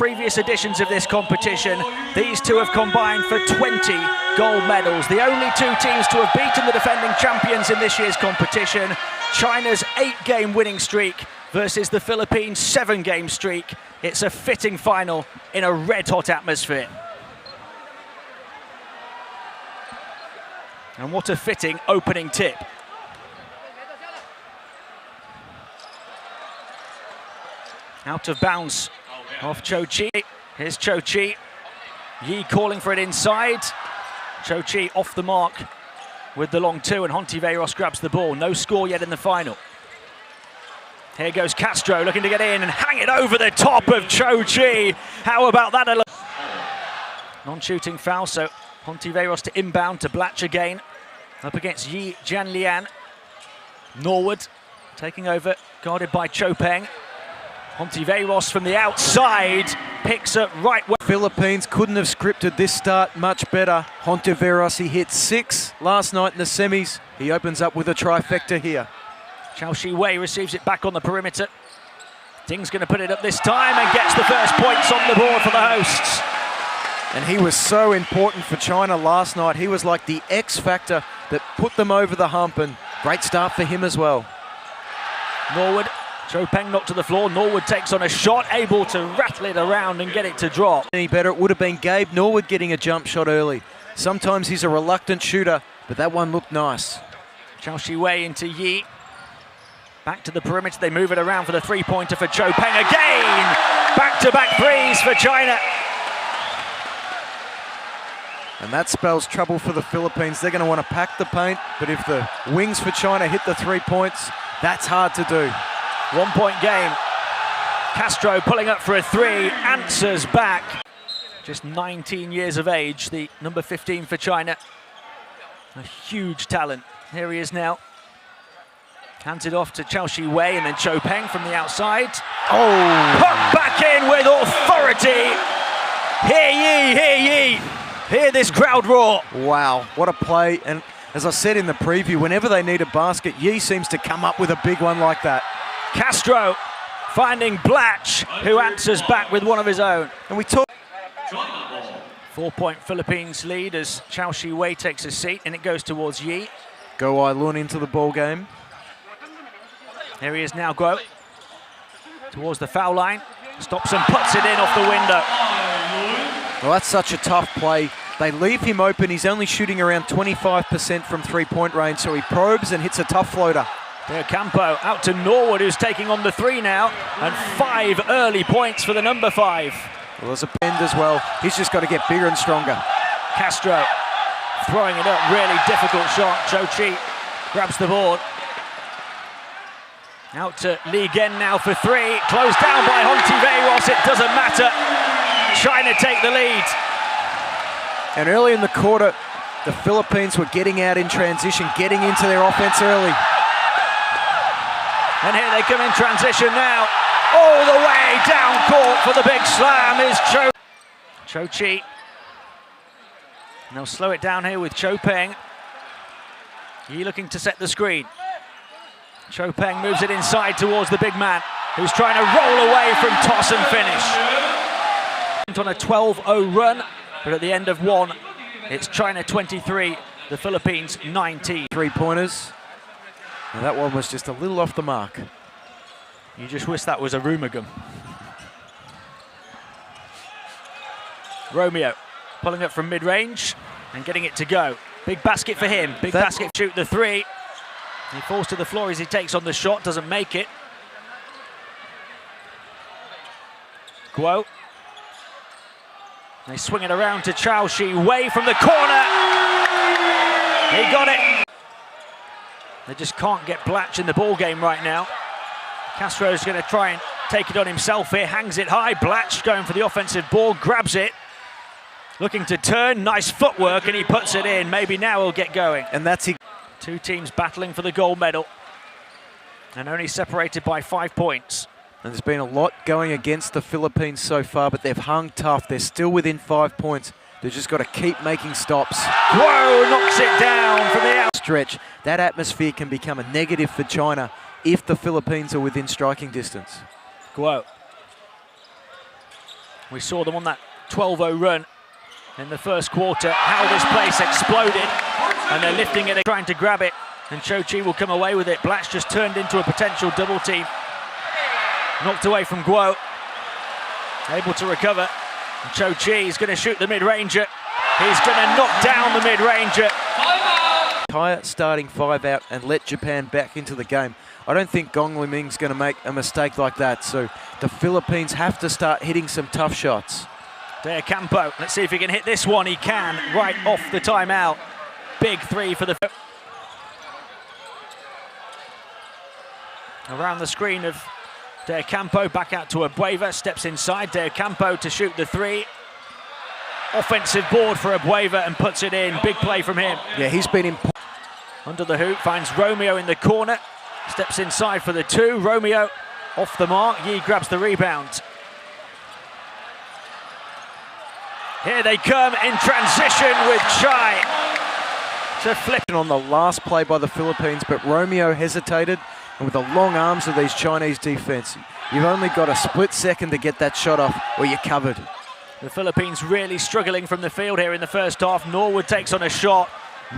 previous editions of this competition, these two have combined for 20 gold medals. The only two teams to have beaten the defending champions in this year's competition. China's 8-game winning streak versus the Philippines' 7-game streak. It's a fitting final in a red-hot atmosphere. And what a fitting opening tip. Out of bounds off Cho Chi. Here's Cho Chi. Yi calling for it inside. Cho Chi off the mark with the long two, and Hontiveros grabs the ball. No score yet in the final. Here goes Castro looking to get in and hang it over the top of Cho Chi. How about that? Non-shooting foul, so Hontiveros to inbound to Blatch again. Up against Yi Jianlian. Norwood taking over, guarded by Cho Peng. Hontiveros from the outside picks up right where. Philippines couldn't have scripted this start much better. Hontiveros, he hit 6 last night in the semis. He opens up with a trifecta here. Chao Shi Wei receives it back on the perimeter. Ding's going to put it up this time and gets the first points on the board for the hosts. And he was so important for China last night. He was like the X factor that put them over the hump, and great start for him as well. Norwood, Cho Peng knocked to the floor. Norwood takes on a shot, able to rattle it around and get it to drop. Any better, it would have been Gabe Norwood getting a jump shot early. Sometimes he's a reluctant shooter, but that one looked nice. Chao Shi Wei into Yi. Back to the perimeter, they move it around for the three-pointer for Cho Peng again. Back-to-back threes for China. And that spells trouble for the Philippines. They're going to want to pack the paint, but if the wings for China hit the 3 points, that's hard to do. 1-point game. Castro pulling up for a three, answers back. Just 19 years of age, the number 15 for China. A huge talent. Here he is now. Hands it off to Chao Shi Wei and then Cho Peng from the outside. Oh! Put back in with authority. Hear ye, hear ye. Hear this crowd roar. Wow, what a play. And as I said in the preview, whenever they need a basket, Yi seems to come up with a big one like that. Castro finding Blatch, who answers back with one of his own. And we talk. 4-point Philippines lead as Chao Shi Wei takes a seat, and it goes towards Yi. Go Ailun into the ball game. Here he is now, Guo. Towards the foul line. Stops and puts it in off the window. Well, that's such a tough play. They leave him open. He's only shooting around 25% from three-point range, so he probes and hits a tough floater. There Campo out to Norwood, who's taking on the 3 now, and 5 early points for the number 5. Well, there's a bend as well. He's just got to get bigger and stronger. Castro throwing it up, really difficult shot. Cho Chi grabs the board. Out to Li Gen now for 3. Closed down by Hontiveros. It doesn't matter. China take the lead. And early in the quarter, the Philippines were getting out in transition, getting into their offense early. And here they come in transition now. All the way down court for the big slam is Cho Chi. And they'll slow it down here with Cho Peng. He looking to set the screen. Cho Peng moves it inside towards the big man, who's trying to roll away from toss and finish. On a 12-0 run, but at the end of one, it's China 23, the Philippines 19. 3-pointers. And that one was just a little off the mark. You just wish that was a Rumagum. Romeo pulling up from mid-range and getting it to go. Big basket for him. Big basket, shoot the 3. He falls to the floor as he takes on the shot, doesn't make it. Guo. They swing it around to Chao Shi Wei from the corner. He got it. They just can't get Blatch in the ball game right now. Castro's going to try and take it on himself here. Hangs it high. Blatch going for the offensive ball. Grabs it. Looking to turn. Nice footwork, and he puts it in. Maybe now he'll get going. And that's it. Two teams battling for the gold medal. And only separated by 5 points. And there's been a lot going against the Philippines so far, but they've hung tough. They're still within 5 points. They've just got to keep making stops. Guo knocks it down from the out. Stretch. That atmosphere can become a negative for China if the Philippines are within striking distance. Guo. We saw them on that 12-0 run in the first quarter, how this place exploded, and they're lifting it, trying to grab it, and Cho Chi will come away with it. Blatch just turned into a potential double team. Knocked away from Guo, able to recover. And Cho Chi is going to shoot the mid-ranger. He's going to knock down the mid-ranger. Kaya starting 5 out and let Japan back into the game. I don't think Gong Liming's going to make a mistake like that, so the Philippines have to start hitting some tough shots. De Campo, let's see if he can hit this one. He can, right off the timeout. Big three for the... Around the screen of De Campo, back out to Abueva, steps inside. De Campo to shoot the three. Offensive board for Abueva and puts it in. Big play from him. Yeah, he's been in... Under the hoop, finds Romeo in the corner. Steps inside for the two. Romeo off the mark. Yi grabs the rebound. Here they come in transition with Chai to flip. On the last play by the Philippines, but Romeo hesitated, and with the long arms of these Chinese defense, you've only got a split second to get that shot off or you're covered. The Philippines really struggling from the field here in the first half. Norwood takes on a shot.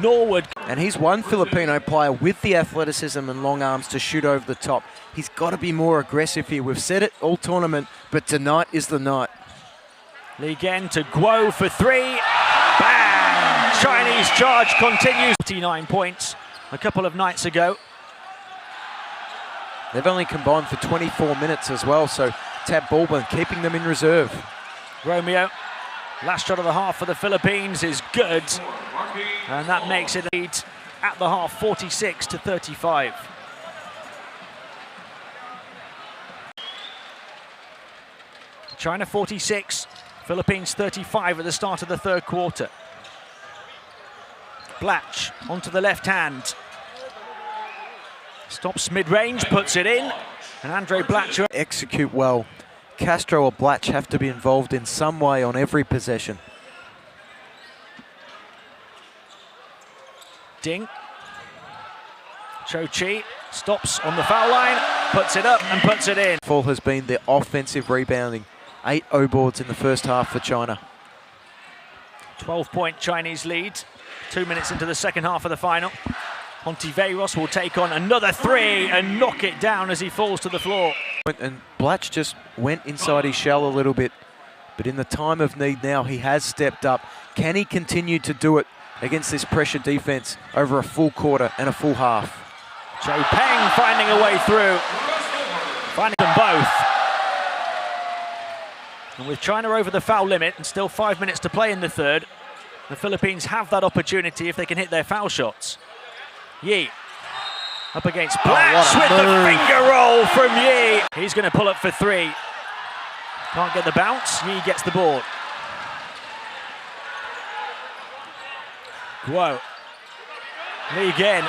Norwood. And he's one Filipino player with the athleticism and long arms to shoot over the top. He's got to be more aggressive here. We've said it all tournament, but tonight is the night. Li Gen to Guo for three. Bang! Chinese charge continues. 49 points a couple of nights ago. They've only combined for 24 minutes as well, so Tab Baldwin keeping them in reserve. Romeo, last shot of the half for the Philippines is good. And that makes it lead at the half, 46-35. China 46, Philippines 35 at the start of the third quarter. Blatch onto the left hand. Stops mid-range, puts it in. And Andre Blatch... Execute well. Castro or Blatch have to be involved in some way on every possession. Ding. Cho Chi stops on the foul line, puts it up and puts it in. Fall has been the offensive rebounding. 8 O-boards in the first half for China. 12-point Chinese lead. 2 minutes into the second half of the final. Hontiveros will take on another three and knock it down as he falls to the floor. And Blatch just went inside his shell a little bit, but in the time of need now, he has stepped up. Can he continue to do it against this pressure defense over a full quarter and a full half? Cho Peng finding a way through, finding them both. And with China over the foul limit and still 5 minutes to play in the third, the Philippines have that opportunity if they can hit their foul shots. Yi up against Blatch with the finger roll from Yi. He's going to pull up for three. Can't get the bounce. Yi gets the board. Guo. Li Gen.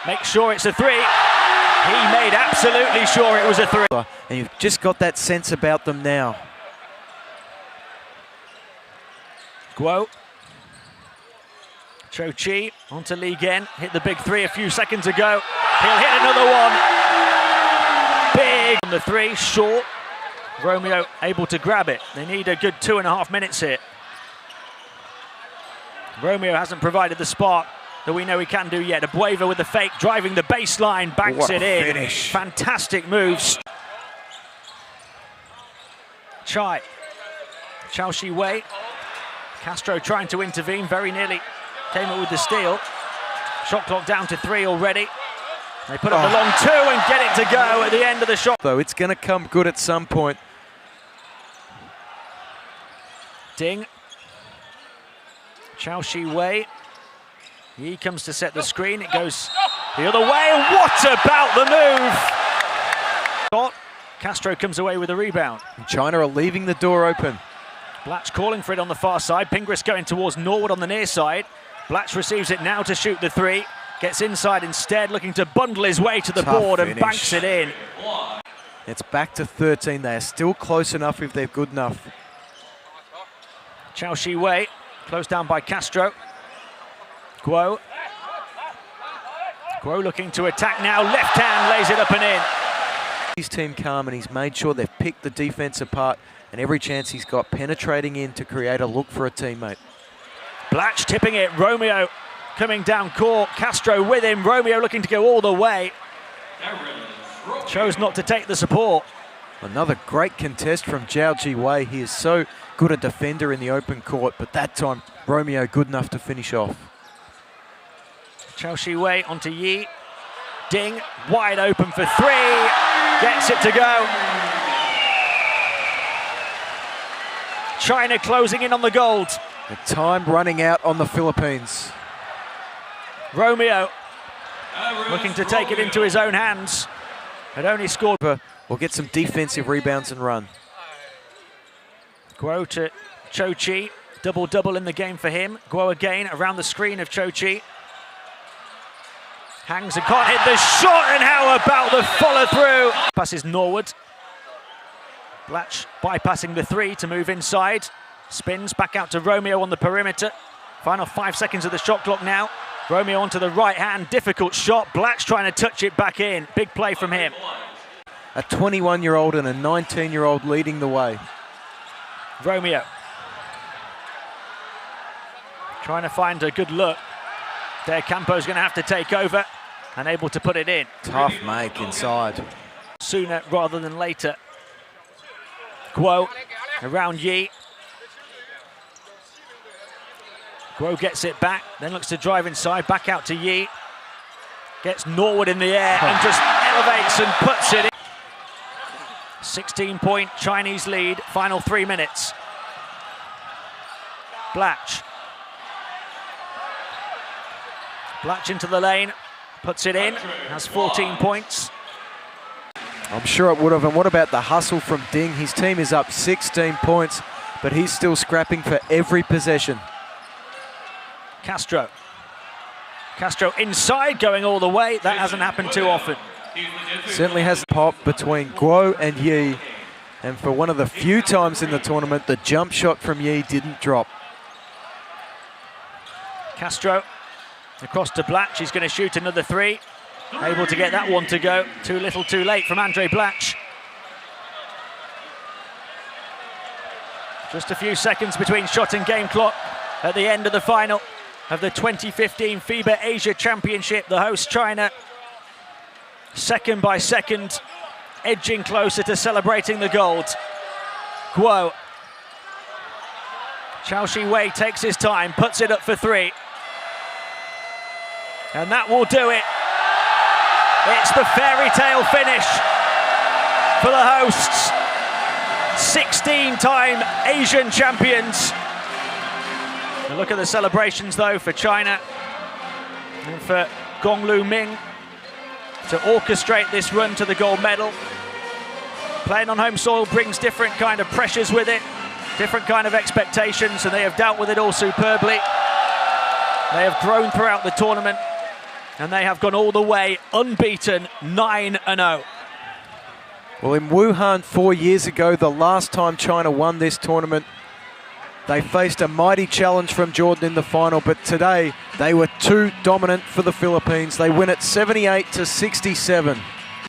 Make sure it's a three. He made absolutely sure it was a three. And you've just got that sense about them now. Guo. Cho Chi onto Li Gen. Hit the big three a few seconds ago. He'll hit another one. Big on the three, short. Romeo able to grab it. They need a good 2.5 minutes here. Romeo hasn't provided the spark that we know he can do yet. Abueva with the fake, driving the baseline, banks it in. Finish. Fantastic moves. Chai. Chao Shi Wei. Castro trying to intervene, very nearly came up with the steal. Shot clock down to 3 already. They put up the long two and get it to go at the end of the shot. Though it's going to come good at some point. Ding. Chao Shi Wei. He comes to set the screen. It goes the other way. And what about the move? Shot. Castro comes away with a rebound. And China are leaving the door open. Blatch calling for it on the far side. Pingris going towards Norwood on the near side. Blatch receives it now to shoot the three. Gets inside instead, looking to bundle his way to the board and banks it in. It's back to 13. They are still close enough if they're good enough. Chao Shi Wei, closed down by Castro. Guo. Guo looking to attack now. Left hand lays it up and in. His team calm and he's made sure they've picked the defense apart and every chance he's got penetrating in to create a look for a teammate. Blatch tipping it, Romeo coming down court, Castro with him, Romeo looking to go all the way. Chose not to take the support. Another great contest from Zhao Ji Wei. He is so good a defender in the open court, but that time Romeo good enough to finish off. Zhao Ji Wei onto Yi. Ding, wide open for three. Gets it to go. China closing in on the gold. The time running out on the Philippines. Romeo looking to take it into his own hands. Had only scored. We'll get some defensive rebounds and run. Guo to Cho Chi. Double-double in the game for him. Guo again around the screen of Cho Chi. Hangs and can't hit the shot, and how about the follow-through? Passes Norwood. Blatch bypassing the three to move inside. Spins back out to Romeo on the perimeter. Final 5 seconds of the shot clock now. Romeo onto the right hand, difficult shot. Blatch trying to touch it back in. Big play from him. A 21-year-old and a 19-year-old leading the way. Romeo trying to find a good look. Del Campo's going to have to take over and able to put it in. Tough make inside. Sooner rather than later. Guo around Yi. Guo gets it back, then looks to drive inside, back out to Yi. Gets Norwood in the air and just elevates and puts it in. 16-point Chinese lead, final 3 minutes. Blatch. Blatch into the lane, puts it in, has 14 points. I'm sure it would have. And what about the hustle from Ding? His team is up 16 points, but he's still scrapping for every possession. Castro. Castro inside, going all the way. That hasn't happened too often. Certainly has pop between Guo and Yi. And for one of the few times in the tournament, the jump shot from Yi didn't drop. Castro across to Blatch. He's going to shoot another three. Able to get that one to go. Too little, too late from Andre Blatch. Just a few seconds between shot and game clock at the end of the final of the 2015 FIBA Asia Championship. The host China, second by second, edging closer to celebrating the gold. Guo. Zhao Ji Wei takes his time, puts it up for three. And that will do it. It's the fairy tale finish for the hosts. 16-time Asian champions. And look at the celebrations though for China and for Gonglu Ming to orchestrate this run to the gold medal. Playing on home soil brings different kind of pressures with it, different kind of expectations, and they have dealt with it all superbly. They have grown throughout the tournament, and they have gone all the way unbeaten, 9-0. Well, in Wuhan 4 years ago, the last time China won this tournament, they faced a mighty challenge from Jordan in the final, but today they were too dominant for the Philippines. They win it 78-67.